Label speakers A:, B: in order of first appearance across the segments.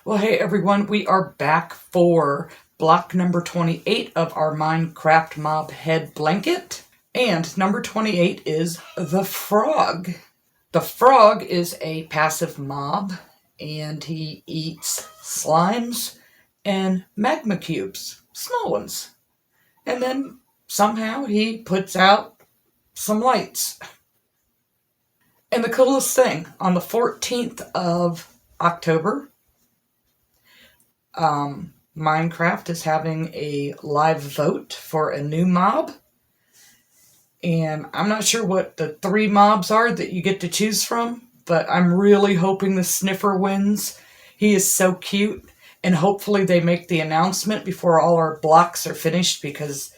A: Well, hey everyone, we are back for block number 28 of our Minecraft Mob head blanket. And number 28 is the frog. The frog is a passive mob, and he eats slimes and magma cubes, small ones. And then somehow he puts out some lights. And the coolest thing, on the 14th of October, Minecraft is having a live vote for a new mob. And I'm not sure what the 3 mobs are that you get to choose from, but I'm really hoping the Sniffer wins. He is so cute, and hopefully they make the announcement before all our blocks are finished, because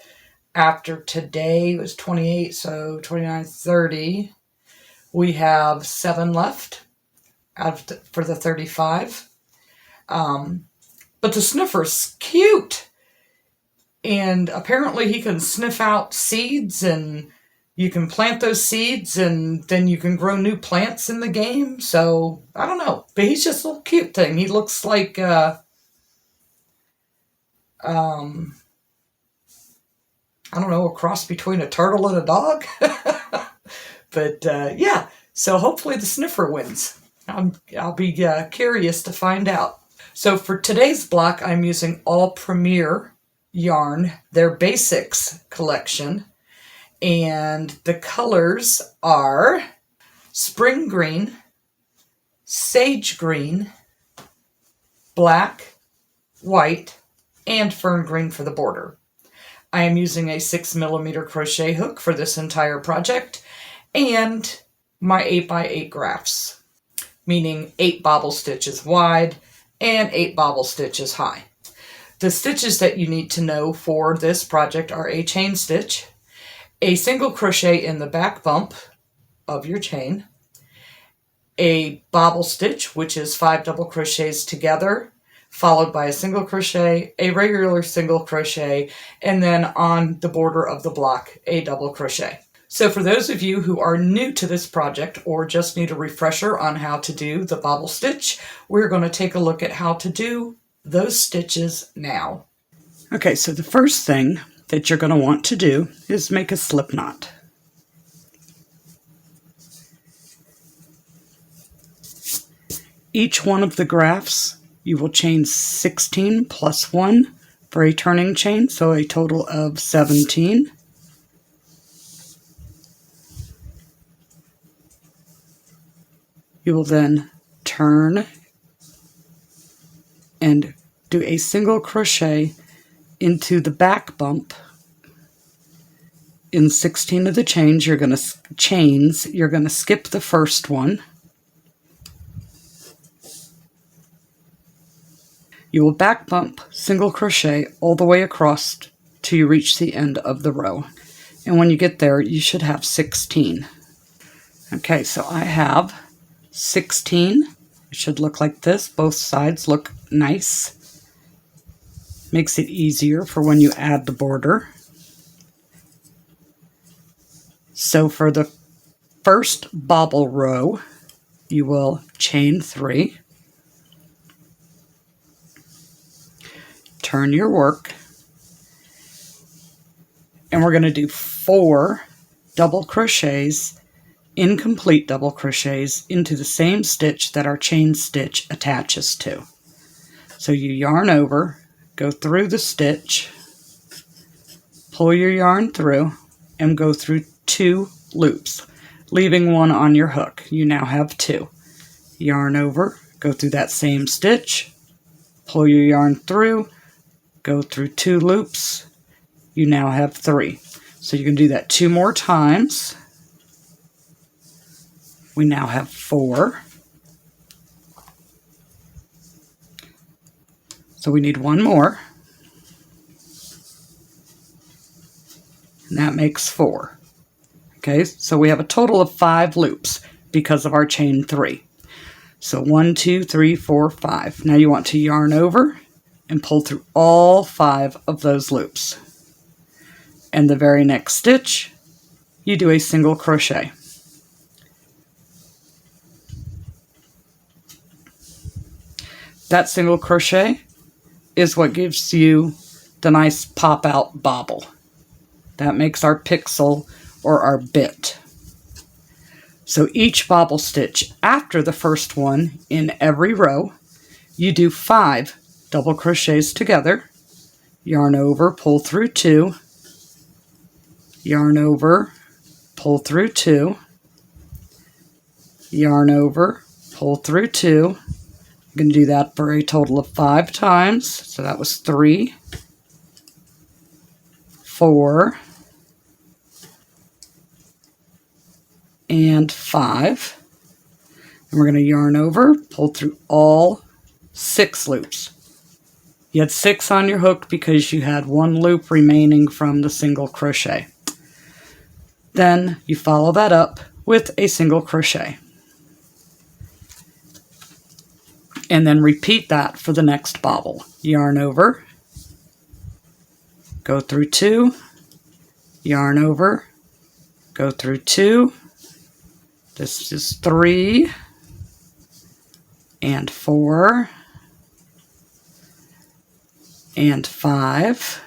A: after today it was 28, so 29, 30. We have 7 left out of for the 35. But the Sniffer's cute, and apparently he can sniff out seeds, and you can plant those seeds, and then you can grow new plants in the game. So, I don't know, but he's just a little cute thing. He looks like, I don't know, a cross between a turtle and a dog. But, yeah, so hopefully the Sniffer wins. I'll be curious to find out. So for today's block, I'm using All Premier yarn, their Basics collection. And the colors are Spring Green, Sage Green, Black, White, and Fern Green for the border. I am using a 6mm crochet hook for this entire project, and my 8x8 graphs, meaning 8 bobble stitches wide and 8 bobble stitches high. The stitches that you need to know for this project are a chain stitch, a single crochet in the back bump of your chain, a bobble stitch, which is 5 double crochets together, followed by a single crochet, a regular single crochet, and then on the border of the block, a double crochet. So for those of you who are new to this project or just need a refresher on how to do the bobble stitch, we're going to take a look at how to do those stitches now. Okay, so the first thing that you're going to want to do is make a slip knot. Each one of the graphs you will chain 16 plus 1 for a turning chain, so a total of 17. You will then turn and do a single crochet into the back bump. In 16 of the chains, you're going to skip the first one. You will back bump, single crochet all the way across till you reach the end of the row. And when you get there, you should have 16. Okay, so I have 16. It should look like this. Both sides look nice. Makes it easier for when you add the border. So for the first bobble row, you will chain 3. Turn your work. And we're going to do 4 double crochets, incomplete double crochets, into the same stitch that our chain stitch attaches to. So you yarn over, go through the stitch, pull your yarn through, and go through 2 loops, leaving 1 on your hook. You now have 2. Yarn over, go through that same stitch, pull your yarn through, go through 2 loops. You now have 3. So you can do that 2 more times. We now have 4. So we need 1 more. And that makes 4. Okay, so we have a total of 5 loops because of our chain 3. So 1, 2, 3, 4, 5. Now you want to yarn over and pull through all 5 of those loops. And the very next stitch, you do a single crochet. that single crochet is what gives you the nice pop out bobble. That makes our pixel or our bit. So each bobble stitch after the first one in every row, you do 5 double crochets together, yarn over, pull through 2, yarn over, pull through 2, yarn over, pull through 2. I'm going to do that for a total of 5 times. So that was 3, 4, and 5. And we're going to yarn over, pull through all 6 loops. You had 6 on your hook because you had 1 loop remaining from the single crochet. Then you follow that up with a single crochet. And then repeat that for the next bobble. Yarn over, go through 2, yarn over, go through 2. This is 3 and 4 and 5.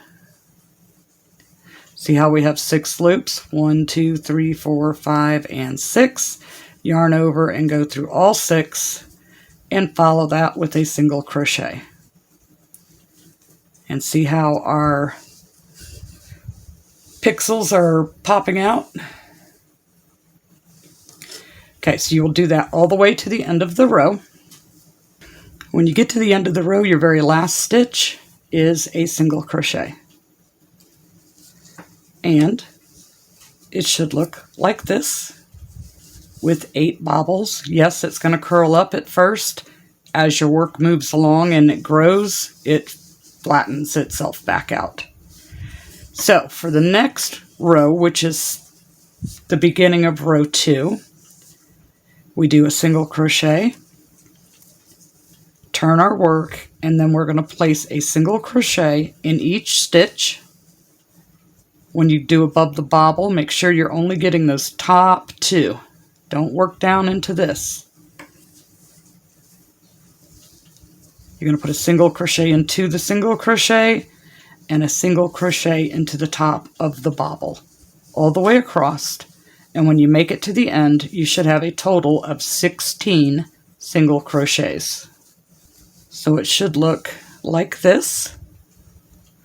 A: See how we have 6 loops? 1, 2, 3, 4, 5, and 6. Yarn over and go through all 6 and follow that with a single crochet. And see how our pixels are popping out? Okay, so you will do that all the way to the end of the row. When you get to the end of the row, your very last stitch is a single crochet. And it should look like this with 8 bobbles. Yes, it's going to curl up at first. As your work moves along and it grows, it flattens itself back out. So for the next row, which is the beginning of row 2, we do a single crochet, turn our work, and then we're going to place a single crochet in each stitch. When you do above the bobble, make sure you're only getting those top 2. Don't work down into this. You're going to put a single crochet into the single crochet and a single crochet into the top of the bobble all the way across. And when you make it to the end, you should have a total of 16 single crochets. So it should look like this.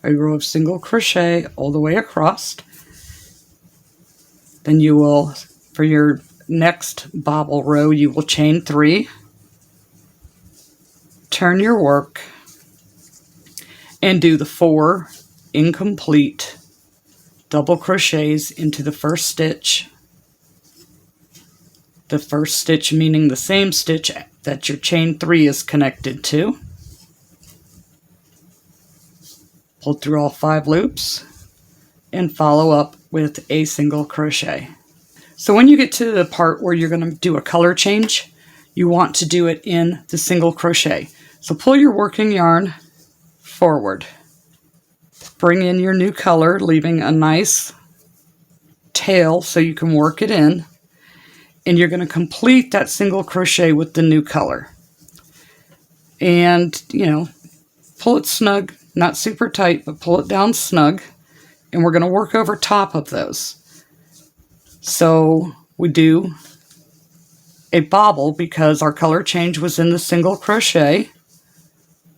A: A row of single crochet all the way across. Then you will, for your next bobble row, you will chain 3, turn your work, and do the 4 incomplete double crochets into the first stitch. The first stitch meaning the same stitch that your chain 3 is connected to. Pull through all 5 loops and follow up with a single crochet. So when you get to the part where you're going to do a color change, you want to do it in the single crochet. So pull your working yarn forward. Bring in your new color, leaving a nice tail so you can work it in. And you're going to complete that single crochet with the new color. And, pull it snug, not super tight, but pull it down snug. And we're going to work over top of those. So we do a bobble because our color change was in the single crochet.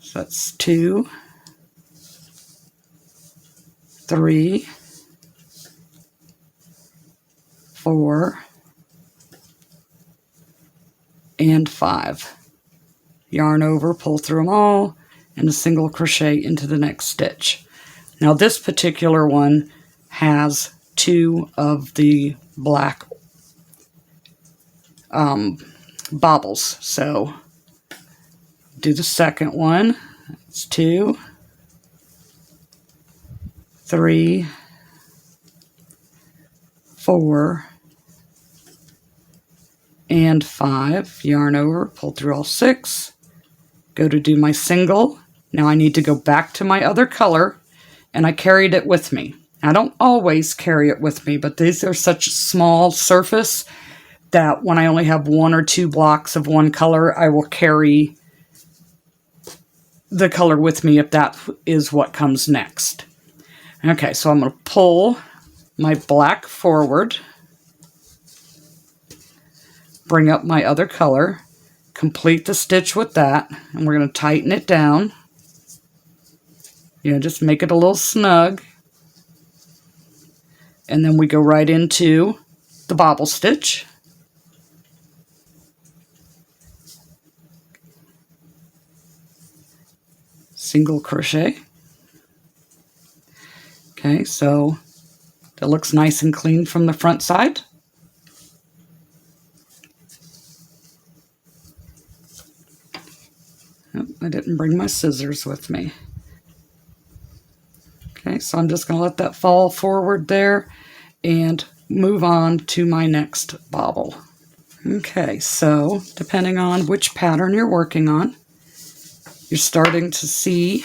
A: So that's 2, 3, 4, and 5. Yarn over, pull through them all, and a single crochet into the next stitch. Now this particular one has 2 of the black bobbles. So do the second one. It's 2, 3, 4, and 5. Yarn over, pull through all 6. Go to do my single. Now I need to go back to my other color, and I carried it with me. I don't always carry it with me, but these are such a small surface that when I only have 1 or 2 blocks of one color, I will carry the color with me if that is what comes next. Okay, so I'm going to pull my black forward, bring up my other color, complete the stitch with that, and we're going to tighten it down. You know, just make it a little snug. And then we go right into the bobble stitch. Single crochet. Okay, so that looks nice and clean from the front side. Oh, I didn't bring my scissors with me. Okay, so I'm just going to let that fall forward there and move on to my next bobble. Okay, so depending on which pattern you're working on, you're starting to see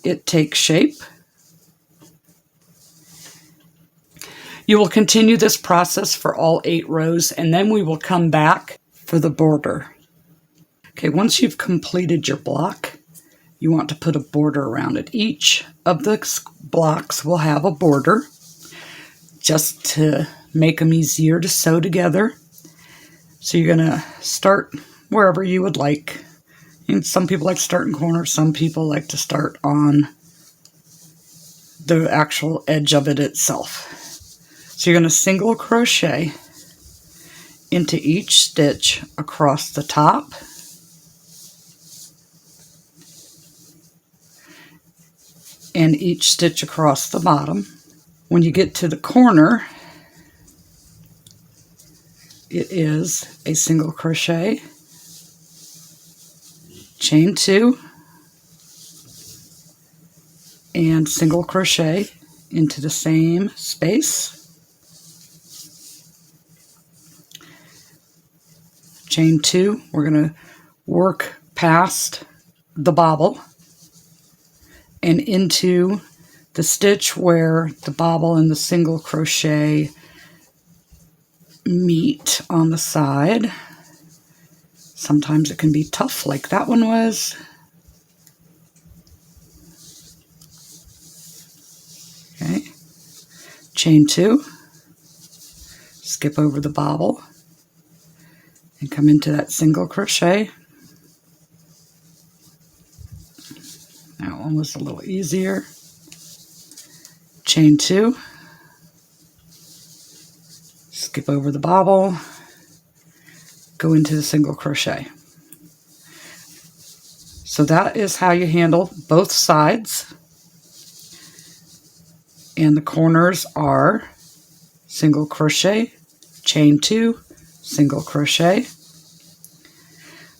A: it take shape. You will continue this process for all 8 rows, and then we will come back for the border. Okay, once you've completed your block, you want to put a border around it. Each of the blocks will have a border, just to make them easier to sew together. So you're going to start wherever you would like. And some people like to start in corners, some people like to start on the actual edge of it itself. So you're going to single crochet into each stitch across the top, and each stitch across the bottom. When you get to the corner, it is a single crochet, chain 2, and single crochet into the same space, chain 2. We're going to work past the bobble and into the stitch where the bobble and the single crochet meet on the side. Sometimes it can be tough, like that one was. Okay, chain 2, skip over the bobble, and come into that single crochet. That one was a little easier. Chain 2, skip over the bobble, go into the single crochet. So that is how you handle both sides. And the corners are single crochet, chain 2, single crochet.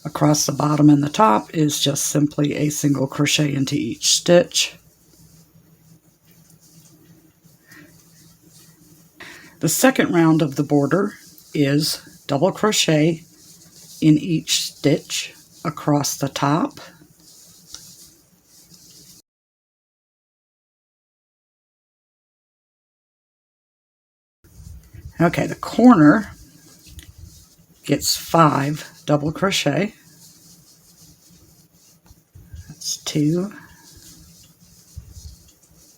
A: Across the bottom and the top is just simply a single crochet into each stitch. The second round of the border is double crochet in each stitch across the top. Okay, the corner gets 5 double crochet. That's 2,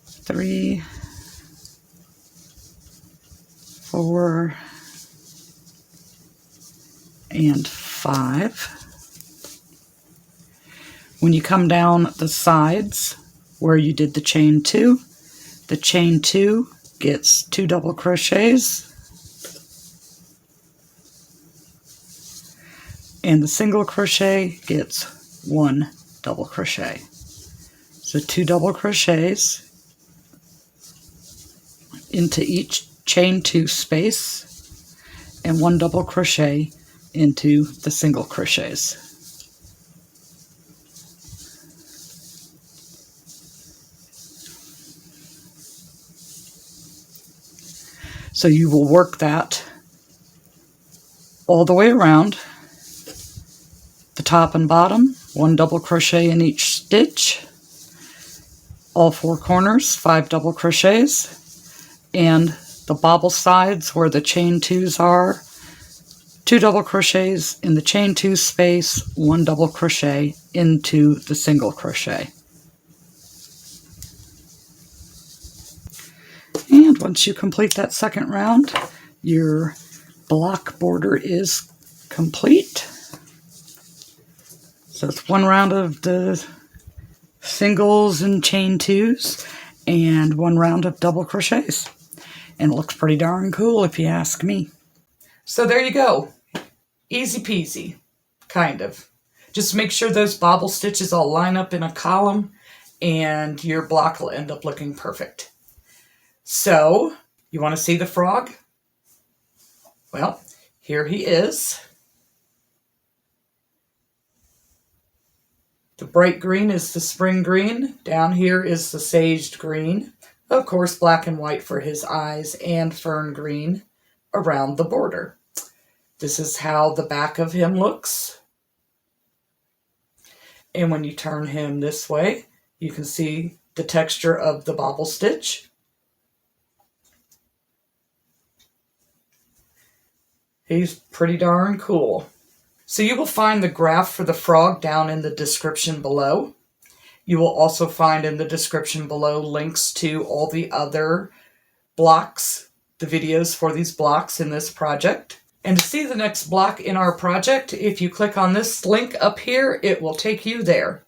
A: 3, 4, and 5. When you come down the sides where you did the chain 2, the chain 2 gets 2 double crochets, and the single crochet gets 1 double crochet. So 2 double crochets into each chain 2 space, and 1 double crochet into the single crochets. So you will work that all the way around, the top and bottom, 1 double crochet in each stitch, all 4 corners, 5 double crochets, and the bobble sides where the chain 2s are, 2 double crochets in the chain 2 space, 1 double crochet into the single crochet. And once you complete that second round, your block border is complete. So it's 1 round of the singles and chain 2s and 1 round of double crochets. And it looks pretty darn cool if you ask me. So there you go. Easy peasy, kind of. Just make sure those bobble stitches all line up in a column and your block will end up looking perfect. So, you want to see the frog? Well, here he is. The bright green is the spring green. Down here is the saged green. Of course, black and white for his eyes and fern green around the border. This is how the back of him looks. And when you turn him this way, you can see the texture of the bobble stitch. He's pretty darn cool. So you will find the graph for the frog down in the description below. You will also find in the description below links to all the other blocks, the videos for these blocks in this project. And to see the next block in our project, if you click on this link up here, it will take you there.